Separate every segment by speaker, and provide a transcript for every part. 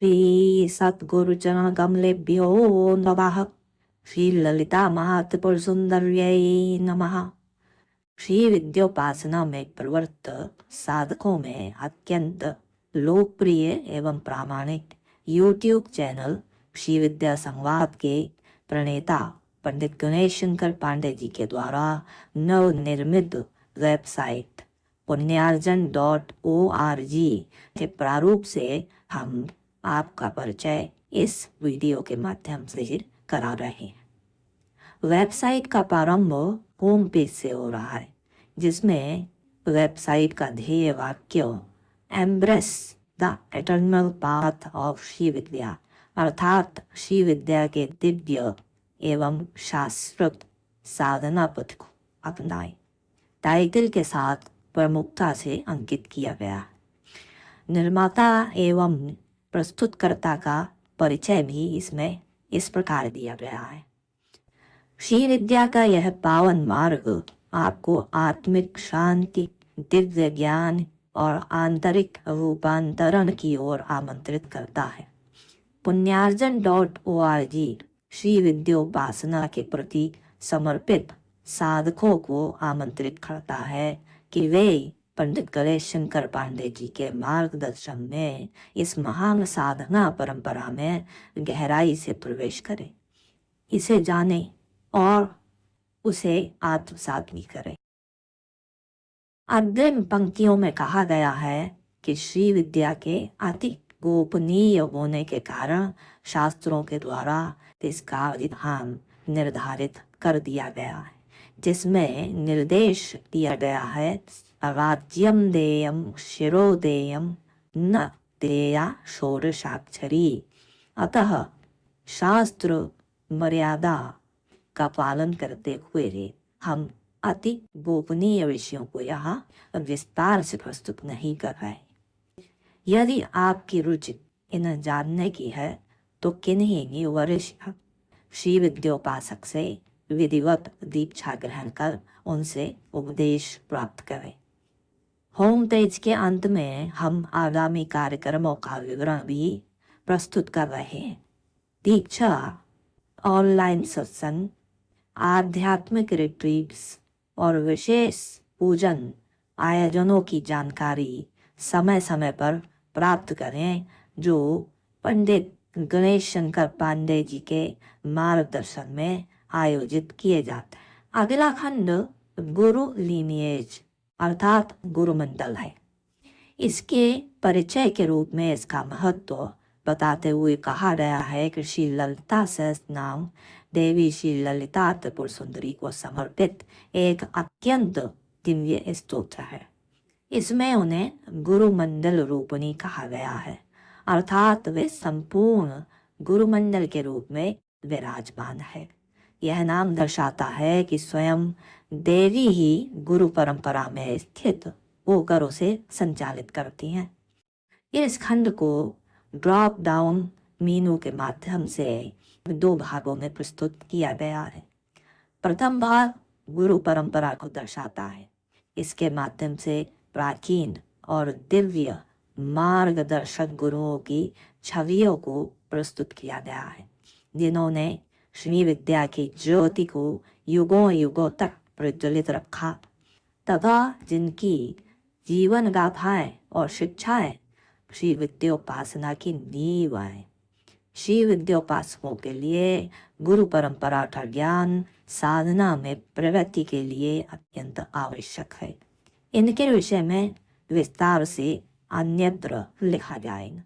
Speaker 1: श्री सद्गुरु चरण कमलेभ्यो नमः। श्री ललिता महात्रिपुर सुंदर्यै नमः। श्री विद्योपासना में प्रवृत्त साधकों में अत्यंत लोकप्रिय एवं प्रामाणिक YouTube चैनल श्री विद्या संवाद के प्रणेता पंडित गणेश शंकर पांडे जी के द्वारा नवनिर्मित वेबसाइट पुण्यार्जन.org के प्रारूप से हम आपका परिचय इस वीडियो के माध्यम से करा रहे हैं। वेबसाइट का प्रारंभ होम पेज से हो रहा है, जिसमें वेबसाइट का ध्येय वाक्य embrace the eternal path of Shri Vidya अर्थात श्री विद्या के दिव्य एवं शास्त्रोक्त साधना पथ को अपनाएं टाइटल के साथ प्रमुखता से अंकित किया गया। निर्माता एवं प्रस्तुतकर्ता का परिचय भी इसमें इस प्रकार दिया गया है। श्री विद्या का यह पावन मार्ग आपको आत्मिक शांति, दिव्य ज्ञान और आंतरिक रूपांतरण की ओर आमंत्रित करता है। पुण्यार्जन.org श्री विद्योपासना के प्रति समर्पित साधकों को आमंत्रित करता है कि वे पंडित गणेश शंकर पांडे जी के मार्गदर्शन में इस महान साधना परंपरा में गहराई से प्रवेश करें, इसे जानें और उसे आत्मसात भी करें। अग्रिम पंक्तियों में कहा गया है कि श्री विद्या के अति गोपनीय होने के कारण शास्त्रों के द्वारा इसका विधान निर्धारित कर दिया गया है, जिसमें निर्देश दिया गया है राज्यम देयम शिरोदेयम न देया षोडशाक्षरी। अतः शास्त्र मर्यादा का पालन करते हुए हम अति गोपनीय विषयों को यहाँ विस्तार से प्रस्तुत नहीं कर रहे। यदि आपकी रुचि इन्हें जानने की है तो किन्हीं वरिष्ठ श्री विद्योपासक से विधिवत दीक्षा ग्रहण कर उनसे उपदेश प्राप्त करें। होम पेज के अंत में हम आगामी कार्यक्रमों का विवरण भी प्रस्तुत कर रहे हैं। दीक्षा, ऑनलाइन सत्संग, आध्यात्मिक रिट्रीट्स और विशेष पूजन आयोजनों की जानकारी समय समय पर प्राप्त करें, जो पंडित गणेश शंकर पांडे जी के मार्गदर्शन में आयोजित किए जाते हैं। अगला खंड गुरु लीनिएज अर्थात गुरुमंडल है। इसके परिचय के रूप में इसका महत्व बताते हुए कहा गया है कि श्री ललिता सहस्त्रनाम देवी श्री ललिता त्रिपुर सुंदरी को समर्पित एक अत्यंत दिव्य स्तोत्र है। इसमें उन्हें गुरुमंडल रूपणी कहा गया है, अर्थात वे संपूर्ण गुरुमंडल के रूप में विराजमान है। यह नाम दर्शाता है कि स्वयं देवी ही गुरु परंपरा में स्थित होकर उसे संचालित करती हैं। इस खंड को ड्रॉप डाउन मीनू के माध्यम से 2 भागों में प्रस्तुत किया गया है। प्रथम भाग गुरु परंपरा को दर्शाता है। इसके माध्यम से प्राचीन और दिव्य मार्गदर्शक गुरुओं की छवियों को प्रस्तुत किया गया है, जिन्होंने श्री विद्या की ज्योति को युगों युगों तक प्रज्वलित रखा तथा जिनकी जीवन गाथाएं और शिक्षाएं श्री विद्योपासना की नींव है। श्री विद्योपासकों के लिए गुरु परंपरा का ज्ञान साधना में प्रवृत्ति के लिए अत्यंत आवश्यक है। इनके विषय में विस्तार से अन्यत्र लिखा जाएगा।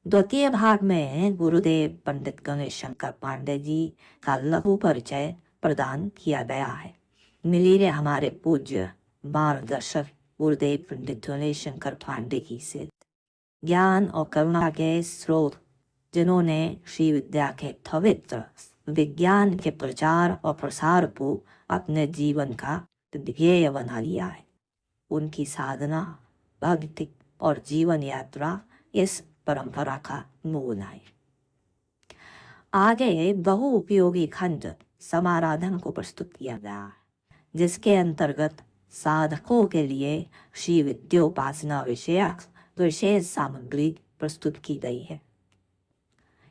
Speaker 1: द्वितीय भाग में गुरुदेव पंडित गणेश शंकर पांडे जी का लघु परिचय प्रदान किया गया है। मिलिए हमारे पूज्य मार्गदर्शक गुरुदेव पंडित गणेश शंकर पांडे की से ज्ञान और करुणा के स्रोत, जिन्होंने श्री विद्या के पवित्र विज्ञान के प्रचार और प्रसार को अपने जीवन का ध्येय बना लिया है। उनकी साधना, भक्ति और जीवन यात्रा इस परंपरा का मूल है। आगे बहु उपयोगी खंड समाराधन को प्रस्तुत किया गया है, जिसके अंतर्गत साधकों के लिए श्री विद्योपासना विषयक विशेष सामग्री प्रस्तुत की गई है।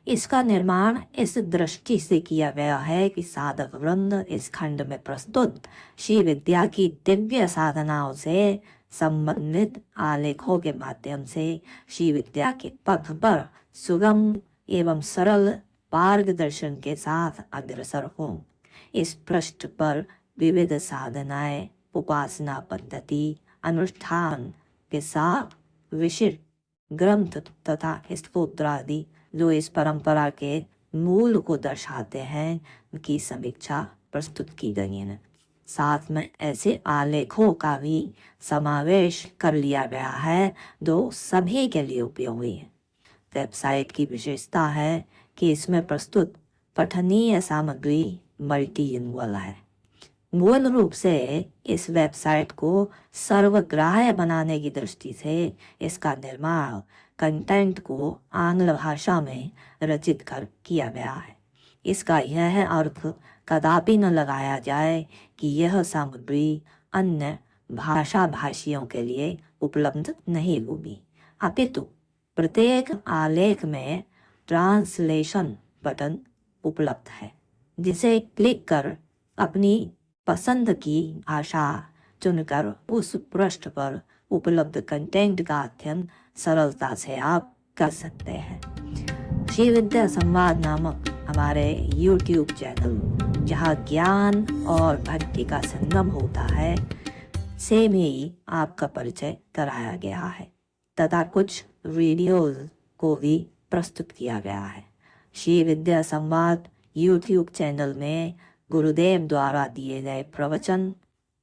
Speaker 1: इसका निर्माण इस दृष्टि से किया गया है कि साधक वृंद इस खंड में प्रस्तुत श्री विद्या की दिव्य साधनाओं से संबंधित आलेखों के माध्यम से श्री विद्या के पथ पर सुगम एवं सरल मार्गदर्शन के साथ अग्रसर हों। इस पृष्ठ पर विविध साधनाएं, उपासना पद्धति, अनुष्ठान के साथ विशिष्ट ग्रंथ तथा स्तोत्र आदि जो इस परंपरा के मूल को दर्शाते हैं की समीक्षा प्रस्तुत की गई है। साथ में ऐसे आलेखों का भी समावेश कर लिया गया है जो सभी के लिए उपयोगी है। वेबसाइट की विशेषता है कि इसमें प्रस्तुत पठनीय सामग्री मल्टीलिंगुअल है। मूल रूप से इस वेबसाइट को सर्वग्राह्य बनाने की दृष्टि से इसका निर्माण कंटेंट को आंग्ल भाषा में रचित कर किया गया है। इसका यह अर्थ कदापि न लगाया जाए कि यह सामग्री अन्य भाषा भाषियों के लिए उपलब्ध नहीं होगी, अपितु प्रत्येक आलेख में ट्रांसलेशन बटन उपलब्ध है, जिसे क्लिक कर अपनी पसंद की भाषा चुनकर उस पृष्ठ पर उपलब्ध कंटेंट का अध्ययन सरलता से आप कर सकते हैं। श्री विद्या संवाद नामक हमारे YouTube चैनल, जहाँ ज्ञान और भक्ति का संगम होता है, से भी आपका परिचय कराया गया है तथा कुछ वीडियोज को भी प्रस्तुत किया गया है। श्री विद्या संवाद YouTube चैनल में गुरुदेव द्वारा दिए गए प्रवचन,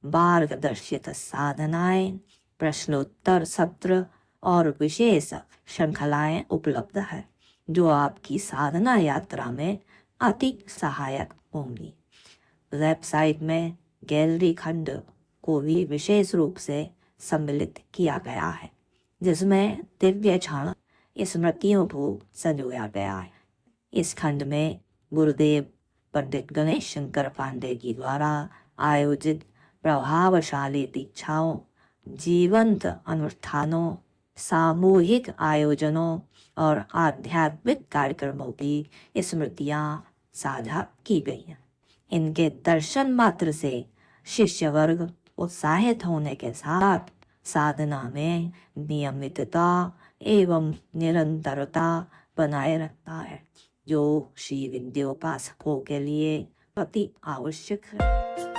Speaker 1: मार्गदर्शित साधनाएं, प्रश्नोत्तर सत्र और विशेष श्रृंखलाएं उपलब्ध है जो आपकी साधना यात्रा में अति सहायक होंगी। वेबसाइट में गैलरी खंड को भी विशेष रूप से सम्मिलित किया गया है, जिसमें दिव्य क्षण स्मृतियों को संजोया गया है। इस खंड में गुरुदेव पंडित गणेश शंकर पांडे जी द्वारा आयोजित प्रभावशाली दीक्षाओं, जीवंत अनुष्ठानों, सामूहिक आयोजनों और आध्यात्मिक कार्यक्रमों की स्मृतियां साझा की गई हैं। इनके दर्शन मात्र से शिष्य वर्ग उत्साहित होने के साथ साधना में नियमितता एवं निरंतरता बनाए रखता है, जो श्री विद्योपासकों के लिए अति आवश्यक है।